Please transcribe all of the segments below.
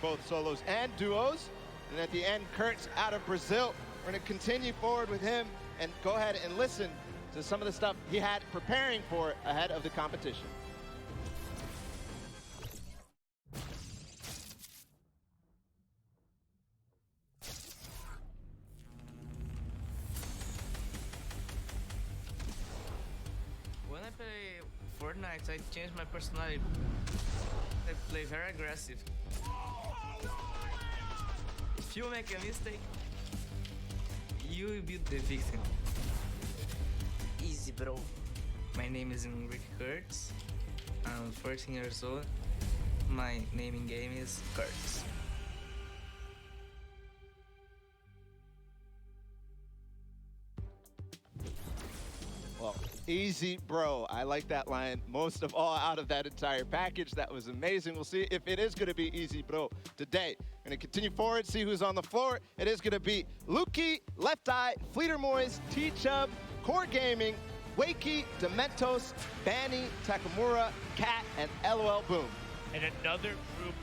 both solos and duos. And at the end, Kurt's out of Brazil. We're going to continue forward with him and go ahead and listen to some of the stuff he had preparing for ahead of the competition. When I play Fortnite, I change my personality. I play very aggressive. If you make a mistake, you will be the victim. Easy, bro. My name is Nyhrox. I'm 14 years old. My name in game is Kurt. Well, easy, bro. I like that line most of all out of that entire package. That was amazing. We'll see if it is going to be easy, bro, today. We're going to continue forward, see who's on the floor. It is going to be Luki, Left Eye, Fleeter Moyes, T-Chub, Core Gaming, Wakey, Dementos, Banny, Takamura, Cat, and LOL Boom. And another group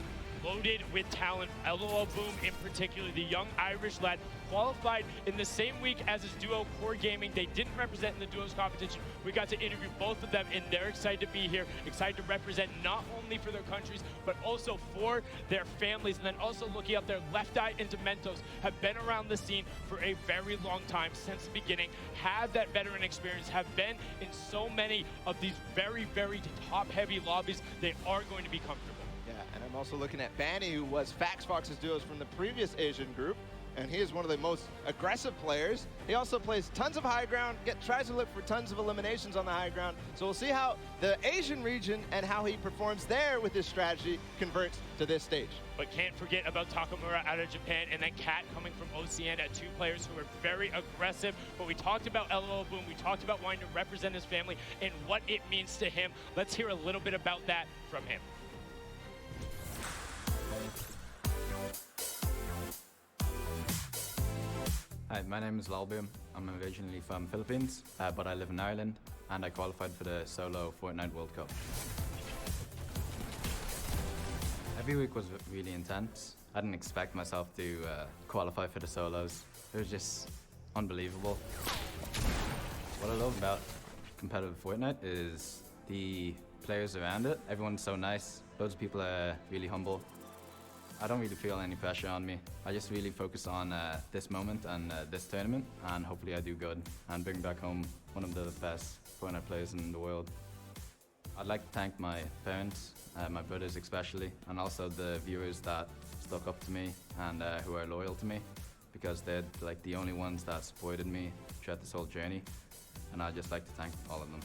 loaded with talent. LOL Boom in particular, the young Irish lad, qualified in the same week as his duo Core Gaming. They didn't represent in the duos competition. We got to interview both of them, and they're excited to be here, excited to represent not only for their countries, but also for their families. And then also looking up there, Left Eye and Dementos have been around the scene for a very long time, since the beginning, have that veteran experience, have been in so many of these very, very top-heavy lobbies. They are going to be comfortable. Yeah, and I'm also looking at Banny, who was fiyascor's duos from the previous Asian group, and he is one of the most aggressive players. He also plays tons of high ground, tries to look for tons of eliminations on the high ground. So we'll see how the Asian region and how he performs there with his strategy converts to this stage. But can't forget about Takamura out of Japan, and then Cat coming from Oceania, two players who are very aggressive. But we talked about LOL Boom, we talked about wanting to represent his family and what it means to him. Let's hear a little bit about that from him. Hi, my name is Lalbium. I'm originally from Philippines, but I live in Ireland, and I qualified for the solo Fortnite World Cup. Every week was really intense. I didn't expect myself to qualify for the solos. It was just unbelievable. What I love about competitive Fortnite is the players around it. Everyone's so nice. Loads of people are really humble. I don't really feel any pressure on me. I just really focus on this moment and this tournament, and hopefully I do good and bring back home one of the best Fortnite players in the world. I'd like to thank my parents, my brothers especially, and also the viewers that stuck up to me and who are loyal to me, because they're like the only ones that supported me throughout this whole journey, and I'd just like to thank all of them.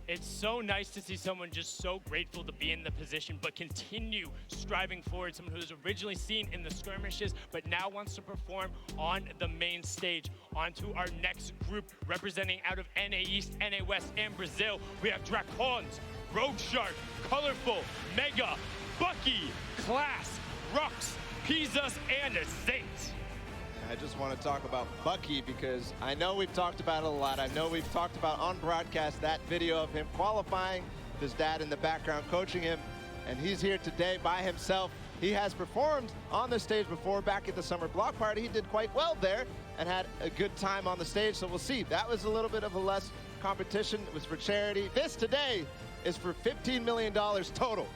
It's so nice to see someone just so grateful to be in the position, but continue striving forward. Someone who was originally seen in the skirmishes, but now wants to perform on the main stage. On to our next group, representing out of NA East, NA West, and Brazil. We have Dracons, Rogue Shark, Colorful, Mega, Bucky, Class, Rux, Pizzas, and Saint. I just want to talk about Bucky because I know we've talked about it a lot. I know we've talked about on broadcast that video of him qualifying, with his dad in the background coaching him, and he's here today by himself. He has performed on the stage before back at the Summer Block Party. He did quite well there and had a good time on the stage, so we'll see. That was a little bit of a less competition. It was for charity. This today is for $15 million total.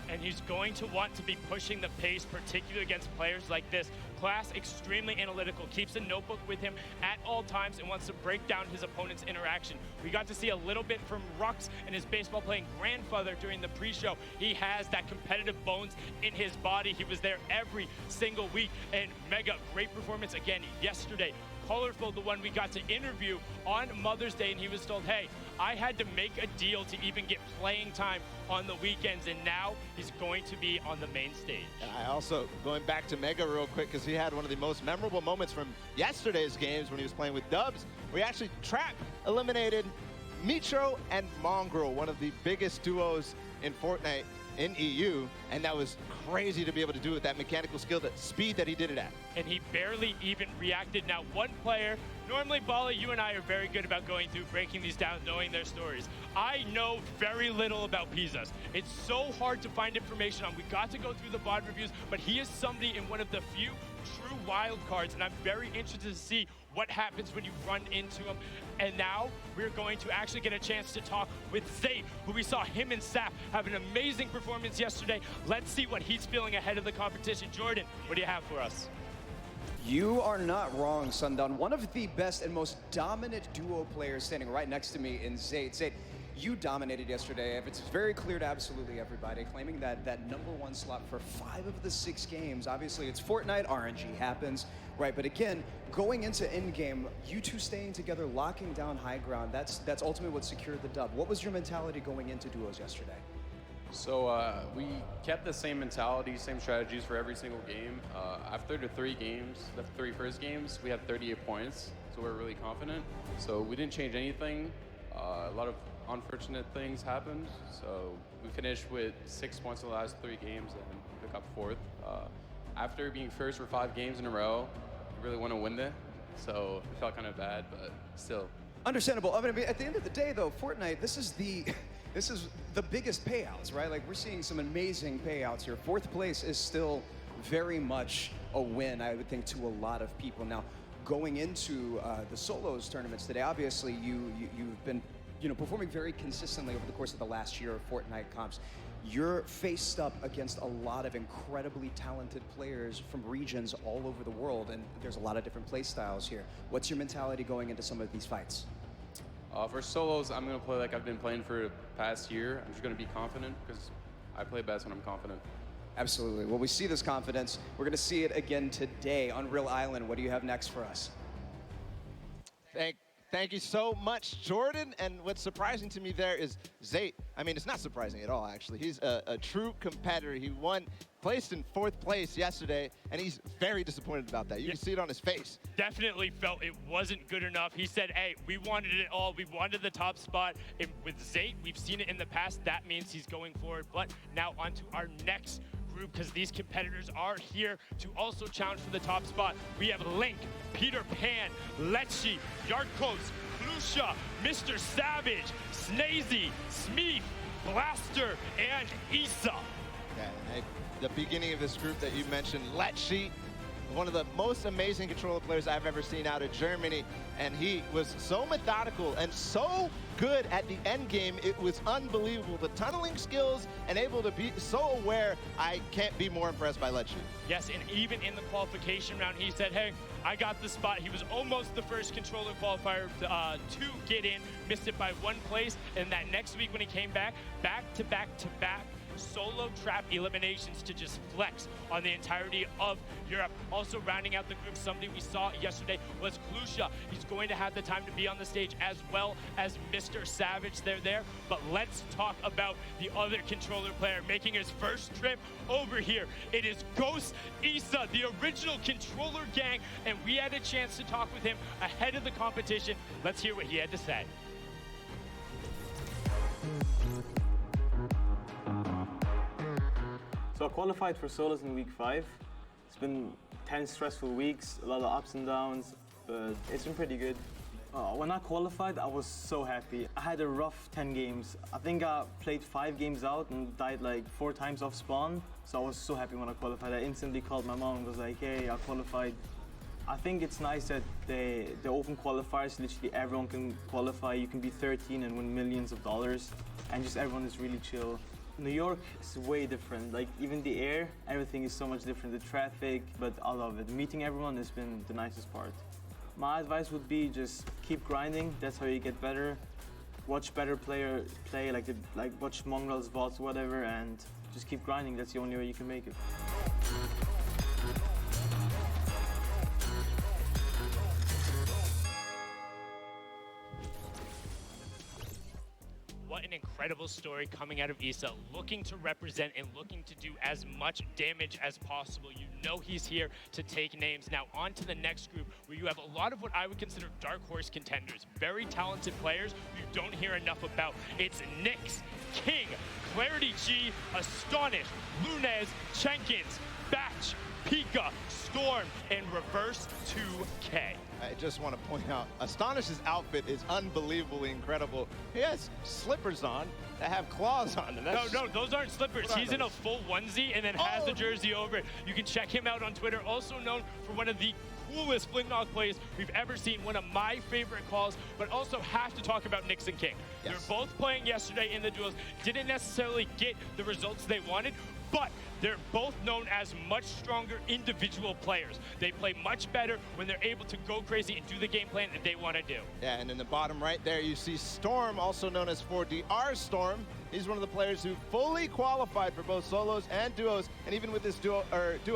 And he's going to want to be pushing the pace, particularly against players like this. Class, extremely analytical, keeps a notebook with him at all times and wants to break down his opponent's interaction. We got to see a little bit from Rux and his baseball-playing grandfather during the pre-show. He has that competitive bones in his body. He was there every single week. And Mega, great performance again yesterday. Colorful, the one we got to interview on Mother's Day, and he was told, hey, I had to make a deal to even get playing time on the weekends, and now he's going to be on the main stage. I also, going back to Mega real quick, because he had one of the most memorable moments from yesterday's games when he was playing with Dubs, where he actually eliminated Mitro and Mongrel, one of the biggest duos in Fortnite. in EU, and that was crazy to be able to do it with that mechanical skill, that speed that he did it at. And he barely even reacted. Now, one player, normally, Bala, you and I are very good about going through, breaking these down, knowing their stories. I know very little about Pizzas. It's so hard to find information on. We got to go through the VOD reviews, but he is somebody in one of the few true wild cards, and I'm very interested to see what happens when you run into him. And now we're going to actually get a chance to talk with Zate, who we saw him and Sap have an amazing performance yesterday. Let's see what he's feeling ahead of the competition. Jordan, what do you have for us? You are not wrong, Sundown. One of the best and most dominant duo players standing right next to me in Zate. Zate, you dominated yesterday. It's very clear to absolutely everybody, claiming that #1 slot for 5 of the 6 games. Obviously, it's Fortnite, RNG happens, right? But again, going into endgame, you two staying together, locking down high ground, that's ultimately what secured the dub. What was your mentality going into duos yesterday? So we kept the same mentality, same strategies for every single game. After the 3 games, the 3 first games, we had 38 points, so we're really confident. So we didn't change anything. A lot of unfortunate things happened, so we finished with 6 points in the last 3 games and we got 4th. After being first for 5 games in a row, we really want to win it, so it felt kind of bad, but still. Understandable. I mean, at the end of the day, though, Fortnite, this is the biggest payouts, right? Like, we're seeing some amazing payouts here. 4th place is still very much a win, I would think, to a lot of people. Now, going into the solos tournaments today, obviously you've been performing very consistently over the course of the last year of Fortnite comps. You're faced up against a lot of incredibly talented players from regions all over the world, and there's a lot of different play styles here. What's your mentality going into some of these fights? For solos, I'm going to play like I've been playing for the past year. I'm just going to be confident because I play best when I'm confident. Absolutely. Well, we see this confidence. We're going to see it again today on Real Island. What do you have next for us? Thank you so much, Jordan. And what's surprising to me there is Zate. I mean, it's not surprising at all, actually. He's a true competitor. He placed in 4th place yesterday, and he's very disappointed about that. You can see it on his face. Definitely felt it wasn't good enough. He said, hey, we wanted it all. We wanted the top spot. And with Zate, we've seen it in the past. That means he's going forward. But now on to our next group, because these competitors are here to also challenge for the top spot. We have Link, Peter Pan, Lechi, Yarkos, Klusha, Mr. Savage, Snazy, Smeef, Blaster, and Issa. Yeah, the beginning of this group that you mentioned, Lechi, one of the most amazing controller players I've ever seen out of Germany, and he was so methodical and so good at the end game. It was unbelievable. The tunneling skills and able to be so aware. I can't be more impressed by Lechi. Yes, and even in the qualification round, he said, hey, I got the spot. He was almost the first controller qualifier to get in, missed it by 1 place, and that next week when he came back to back solo trap eliminations to just flex on the entirety of Europe. Also rounding out the group, somebody we saw yesterday was Klusha. He's going to have the time to be on the stage as well as Mr. Savage. They're there, but let's talk about the other controller player making his first trip over here. It is Ghost Issa, the original controller gang, and we had a chance to talk with him ahead of the competition. Let's hear what he had to say. So I qualified for solos in week 5. It's been 10 stressful weeks, a lot of ups and downs, but it's been pretty good. When I qualified, I was so happy. I had a rough 10 games. I think I played 5 games out and died like 4 times off spawn. So I was so happy when I qualified. I instantly called my mom and was like, hey, I qualified. I think it's nice that they open qualifiers. Literally everyone can qualify. You can be 13 and win millions of dollars. And just everyone is really chill. New York is way different. Like even the air, everything is so much different. The traffic, but I love it. Meeting everyone has been the nicest part. My advice would be just keep grinding. That's how you get better. Watch better player play, like watch Mongrel's VODs, whatever, and just keep grinding. That's the only way you can make it. What an incredible story coming out of ISA, looking to represent and looking to do as much damage as possible. You know he's here to take names. Now on to the next group, where you have a lot of what I would consider dark horse contenders, very talented players you don't hear enough about. It's Nyhrox, King, Clarity G, Astonish, Lunez, Jenkins, Batch, Pika, Storm, and Reverse 2K. I just want to point out, Astonish's outfit is unbelievably incredible. He has slippers on that have claws on them. No, those aren't slippers. He's in a full onesie and then has the jersey over it. You can check him out on Twitter. Also known for one of the coolest Flintlock plays we've ever seen. One of my favorite calls, but also have to talk about Nyhrox and King. Yes. They're both playing yesterday in the duels. Didn't necessarily get the results they wanted, but they're both known as much stronger individual players. They play much better when they're able to go crazy and do the game plan that they want to do. Yeah, and in the bottom right there, you see Storm, also known as 4DR Storm. He's one of the players who fully qualified for both solos and duos, and even with his duo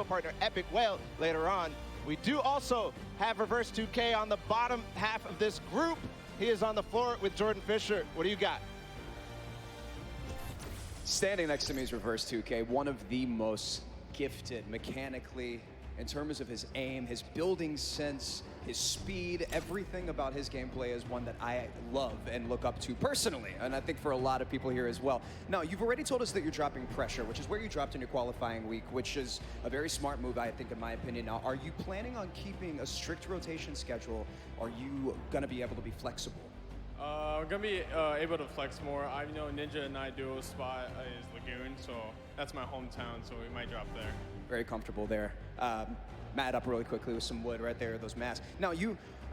partner, Epic Whale, later on. We do also have Reverse 2K on the bottom half of this group. He is on the floor with Jordan Fisher. What do you got? Standing next to me is Reverse 2K, one of the most gifted mechanically in terms of his aim, his building sense, his speed. Everything about his gameplay is one that I love and look up to personally, and I think for a lot of people here as well. Now, you've already told us that you're dropping Pressure, which is where you dropped in your qualifying week, which is a very smart move, I think, in my opinion. Now, are you planning on keeping a strict rotation schedule? Are you going to be able to be flexible? I'm gonna be able to flex more. I know Ninja and I duo spot is Lagoon, so that's my hometown, so we might drop there. Very comfortable there. Mat up really quickly with some wood right there, those masks. Now,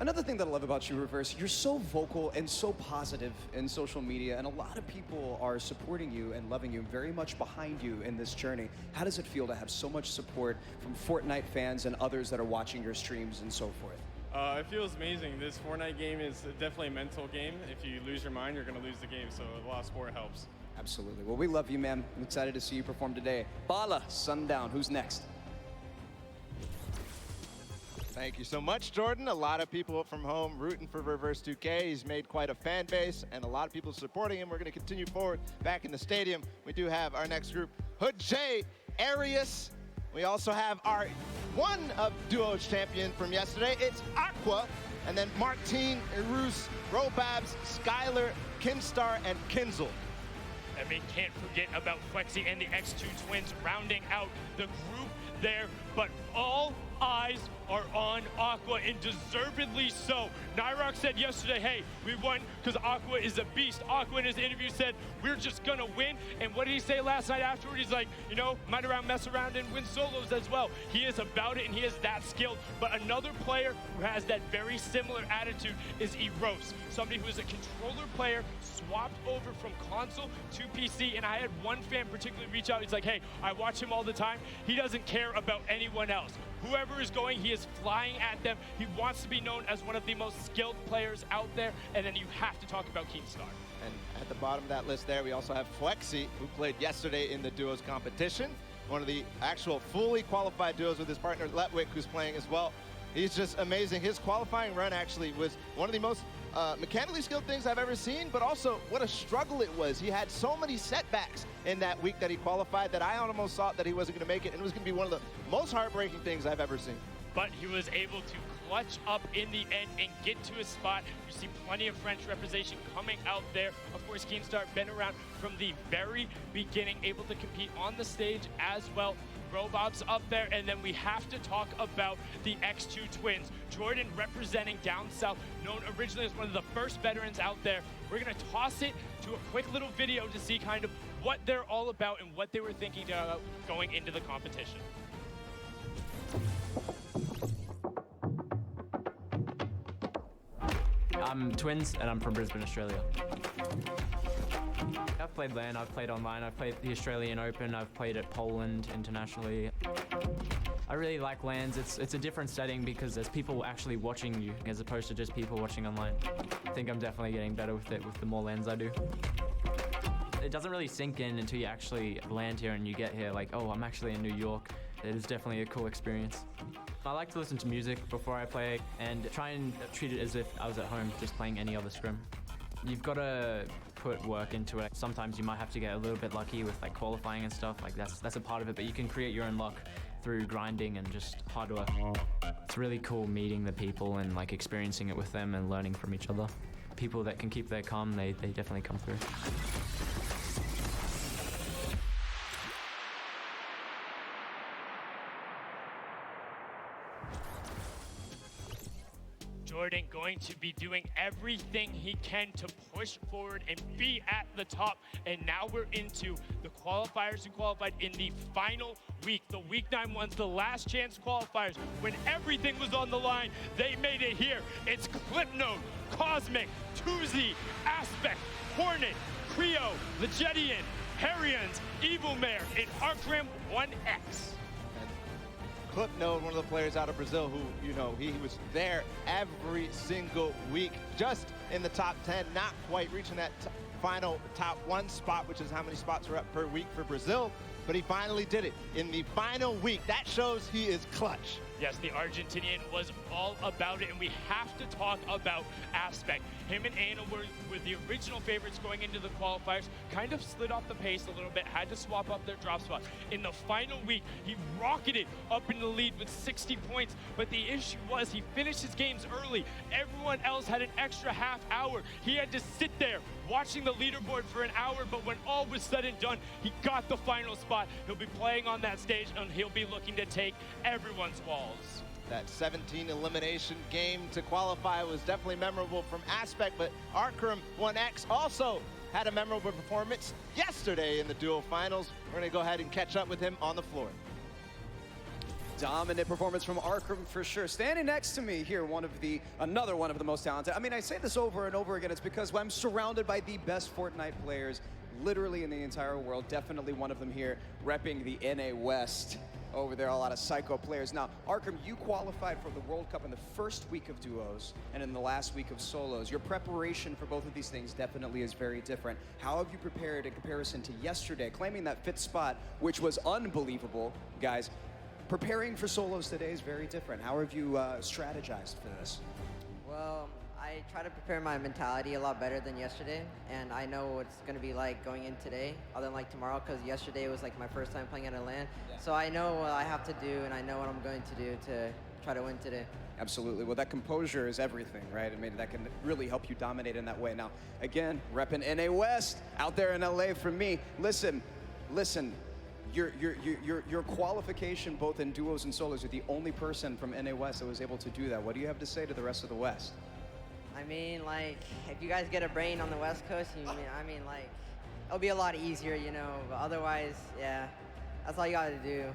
another thing that I love about you, Reverse, you're so vocal and so positive in social media, and a lot of people are supporting you and loving you, very much behind you in this journey. How does it feel to have so much support from Fortnite fans and others that are watching your streams and so forth? It feels amazing. This Fortnite game is definitely a mental game. If you lose your mind, you're going to lose the game, so a lot of sport helps. Absolutely. Well, we love you, man. I'm excited to see you perform today. Bala, Sundown, who's next? Thank you so much, Jordan. A lot of people from home rooting for Reverse 2K. He's made quite a fan base, and a lot of people supporting him. We're going to continue forward back in the stadium. We do have our next group, Hood J, Arius. We also have our one of duos champion from yesterday. It's AQUA, and then Martine, Irus, Robabs, Skylar, Kinstar, and Kinzel. I mean, can't forget about Flexi and the X2 twins rounding out the group there, but all eyes are on AQUA, and deservedly so. Nyhrox said yesterday, hey, we won because AQUA is a beast. AQUA in his interview said, we're just gonna win. And what did he say last night afterward? He's like, you know, might around mess around and win solos as well. He is about it and he is that skilled. But another player who has that very similar attitude is Eros, somebody who is a controller player, swapped over from console to PC. And I had one fan particularly reach out. He's like, hey, I watch him all the time. He doesn't care about anyone else. Whoever is going, he is flying at them. He wants to be known as one of the most skilled players out there. And then you have to talk about Keemstar. And at the bottom of that list there, we also have Flexi, who played yesterday in the duos competition. One of the actual fully qualified duos with his partner, Letwick, who's playing as well. He's just amazing. His qualifying run actually was one of the most mechanically skilled things I've ever seen, but also what a struggle it was. He had so many setbacks in that week that he qualified that I almost thought that he wasn't going to make it, and it was going to be one of the most heartbreaking things I've ever seen. But he was able to clutch up in the end and get to his spot. You see plenty of French representation coming out there. Of course, Keemstar been around from the very beginning, able to compete on the stage as well. Robots up there, and then we have to talk about the X2 twins. Jordan representing down south, known originally as one of the first veterans out there. We're gonna toss it to a quick little video to see kind of what they're all about and what they were thinking going into the competition. I'm twins, and I'm from Brisbane, Australia. I've played LAN, I've played online, I've played the Australian Open, I've played at Poland internationally. I really like LANs. It's a different setting because there's people actually watching you as opposed to just people watching online. I think I'm definitely getting better with it with the more LANs I do. It doesn't really sink in until you actually land here and you get here like, oh, I'm actually in New York. It is definitely a cool experience. I like to listen to music before I play and try and treat it as if I was at home just playing any other scrim. You've got to put work into it. Sometimes you might have to get a little bit lucky with like qualifying and stuff. Like that's a part of it, but you can create your own luck through grinding and just hard work. It's really cool meeting the people and like experiencing it with them and learning from each other. People that can keep their calm, they definitely come through. Jordan going to be doing everything he can to push forward and be at the top. And now we're into the qualifiers who qualified in the final week. The week 9 ones, the last chance qualifiers. When everything was on the line, they made it here. It's Clipnote, Cosmic, Tuzi, Aspect, Hornet, Creo, Legedian, Harrians, Evil Mare, and Arcram 1X. Clipnote, one of the players out of Brazil who, you know, he was there every single week, just in the top 10, not quite reaching that final top 1 spot, which is how many spots are up per week for Brazil, but he finally did it in the final week. That shows he is clutch. Yes, the Argentinian was all about it, and we have to talk about Aspect. Him and Anna were the original favorites going into the qualifiers, kind of slid off the pace a little bit, had to swap up their drop spots. In the final week, he rocketed up in the lead with 60 points, but the issue was he finished his games early. Everyone else had an extra half hour. He had to sit there watching the leaderboard for an hour, but when all was said and done, he got the final spot. He'll be playing on that stage, and he'll be looking to take everyone's walls. That 17 elimination game to qualify was definitely memorable from Aspect, but Arcram 1X also had a memorable performance yesterday in the duo finals. We're going to go ahead and catch up with him on the floor. Dominant performance from Arcram for sure. Standing next to me here, another one of the most talented. I mean, I say this over and over again. It's because I'm surrounded by the best Fortnite players literally in the entire world. Definitely one of them here, repping the NA West. Over there, a lot of psycho players. Now, Arcram, you qualified for the World Cup in the first week of duos and in the last week of solos. Your preparation for both of these things definitely is very different. How have you prepared in comparison to yesterday, claiming that 5th spot, which was unbelievable, guys? Preparing for solos today is very different. How have you strategized for this? Well, I try to prepare my mentality a lot better than yesterday, and I know what it's going to be like going in today, other than like tomorrow, because yesterday was like my first time playing at a LAN. Yeah. So I know what I have to do, and I know what I'm going to do to try to win today. Absolutely. Well, that composure is everything, right? I mean, that can really help you dominate in that way. Now, again, repping NA West out there in LA for me. Listen. Your qualification both in duos and solos, you're the only person from NA West that was able to do that. What do you have to say to the rest of the West? I mean, like, if you guys get a brain on the West Coast, like, it'll be a lot easier, you know, but otherwise, yeah, that's all you gotta do.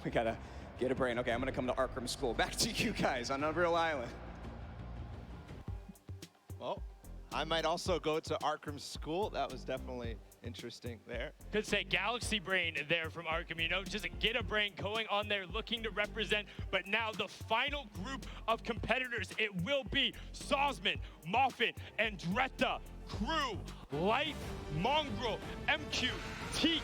We gotta get a brain. Okay, I'm gonna come to Arcram School. Back to you guys on Unreal Island. Well, I might also go to Arcram School. That was definitely interesting there. Could say Galaxy Brain there from Arcram, you know, just get a brain going on there, looking to represent. But now the final group of competitors, it will be Sosman, Moffat, Andretta, Crew, Light, Mongrel, MQ, Teak,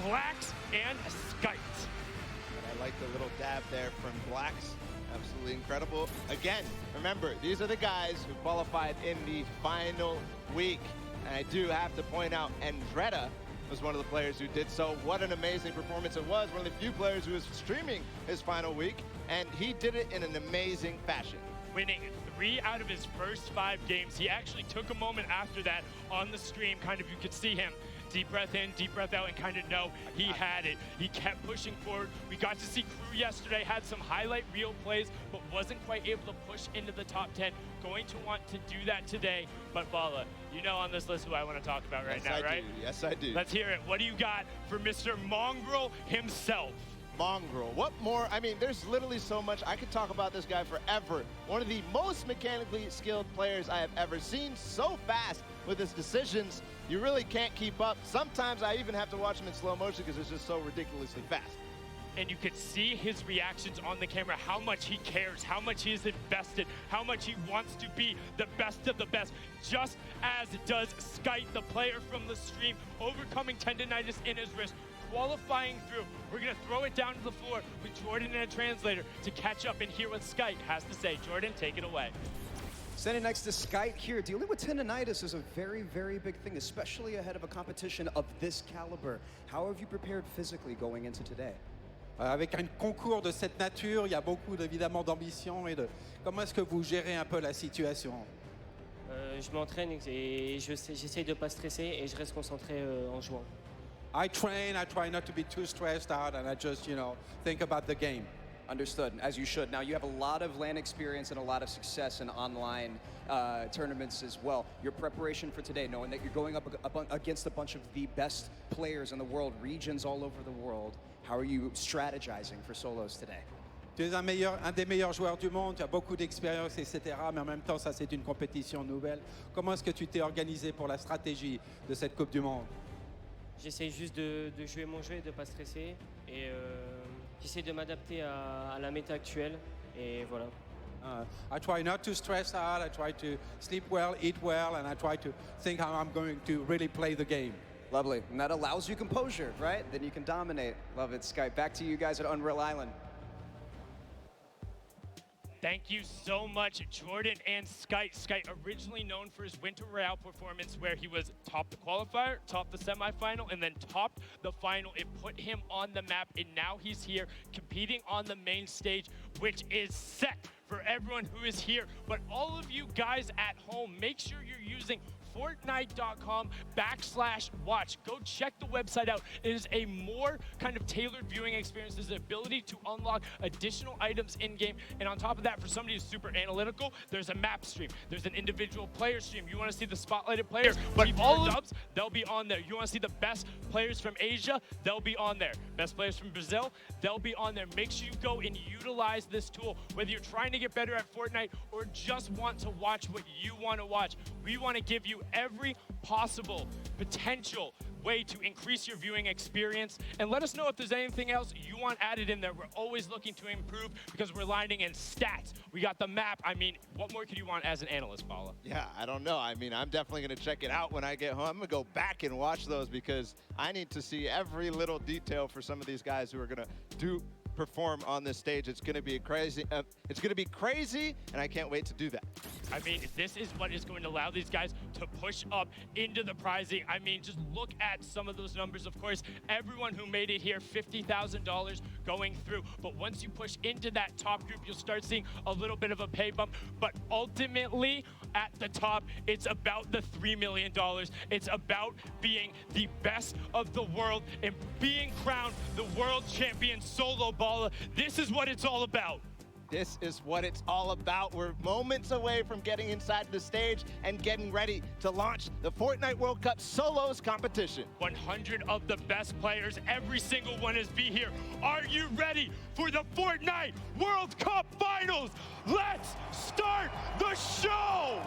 Blacks, and Skite. I like the little dab there from Blacks. Absolutely incredible. Again, remember, these are the guys who qualified in the final week. And I do have to point out, Andretta was one of the players who did so. What an amazing performance it was. One of the few players who was streaming his final week, and he did it in an amazing fashion. Winning 3 out of his first 5 games. He actually took a moment after that on the stream, kind of, you could see him deep breath in, deep breath out, and kind of know he had it. He kept pushing forward. We got to see Crew yesterday, had some highlight reel plays, but wasn't quite able to push into the top 10. Going to want to do that today. But Bala, you know on this list who I want to talk about right now, right? Yes, I do. Let's hear it. What do you got for Mr. Mongrel himself? Mongrel. What more? I mean, there's literally so much. I could talk about this guy forever. One of the most mechanically skilled players I have ever seen. So fast with his decisions, you really can't keep up. Sometimes I even have to watch him in slow motion because it's just so ridiculously fast. And you could see his reactions on the camera, how much he cares, how much he is invested, how much he wants to be the best of the best, just as does Skite, the player from the stream, overcoming tendonitis in his wrist, qualifying through. We're gonna throw it down to the floor with Jordan and a translator to catch up and hear what Skite has to say. Jordan, take it away. Standing next to Skype here, dealing with tendonitis is a very, very big thing, especially ahead of a competition of this caliber. How have you prepared physically going into today? Avec un concours de cette nature, il y a beaucoup évidemment d'ambition et de comment est-ce que vous gérez un peu la situation? Je m'entraîne et j'essaye de ne pas stresser et je reste concentré en jouant. I train, I try not to be too stressed out, and I just, think about the game. Understood, as you should. Now, you have a lot of LAN experience and a lot of success in online tournaments as well. Your preparation for today, knowing that you're going up against a bunch of the best players in the world, regions all over the world, how are you strategizing for solos today? Tu es un des meilleurs joueurs du monde, tu as beaucoup d'expérience, etc. Mais en même temps, ça, c'est une compétition nouvelle. Comment est-ce que tu t'es organisé pour la stratégie de cette Coupe du Monde? J'essaye juste de jouer mon jeu et de ne pas stresser. Et j'essaie de m'adapter à la méta actuelle. Et voilà. I try not to stress out, I try to sleep well, eat well, and I try to think how I'm going to really play the game. Lovely, and that allows you composure, right? Then you can dominate. Love it, Skype. Back to you guys at Unreal Island. Thank you so much, Jordan and Skype. Skype, originally known for his Winter Royale performance where he was top the qualifier, top the semifinal, and then topped the final. It put him on the map, and now he's here competing on the main stage, which is set for everyone who is here. But all of you guys at home, make sure you're using Fortnite.com/watch. Go check the website out. It is a more kind of tailored viewing experience. There's the ability to unlock additional items in-game. And on top of that, for somebody who's super analytical, there's a map stream. There's an individual player stream. You want to see the spotlighted players, but all dubs, they'll be on there. You want to see the best players from Asia, they'll be on there. Best players from Brazil, they'll be on there. Make sure you go and utilize this tool, whether you're trying to get better at Fortnite or just want to watch what you want to watch. We want to give you every possible potential way to increase your viewing experience, and let us know if there's anything else you want added in there. We're always looking to improve because we're lining in stats. We got the map. I mean, what more could you want as an analyst, Paula? Yeah, I don't know. I mean, I'm definitely going to check it out when I get home. I'm going to go back and watch those because I need to see every little detail for some of these guys who are going to perform on this stage. It's going to be crazy. It's going to be crazy, and I can't wait to do that. I mean, this is what is going to allow these guys to push up into the prizing. I mean, just look at some of those numbers. Of course, everyone who made it here, $50,000 going through. But once you push into that top group, you'll start seeing a little bit of a pay bump. But ultimately, at the top, it's about the $3 million. It's about being the best of the world and being crowned the world champion solo baller. This is what it's all about. This is what it's all about. We're moments away from getting inside the stage and getting ready to launch the Fortnite World Cup Solos competition. 100 of the best players, every single one is be here. Are you ready for the Fortnite World Cup Finals? Let's start the show!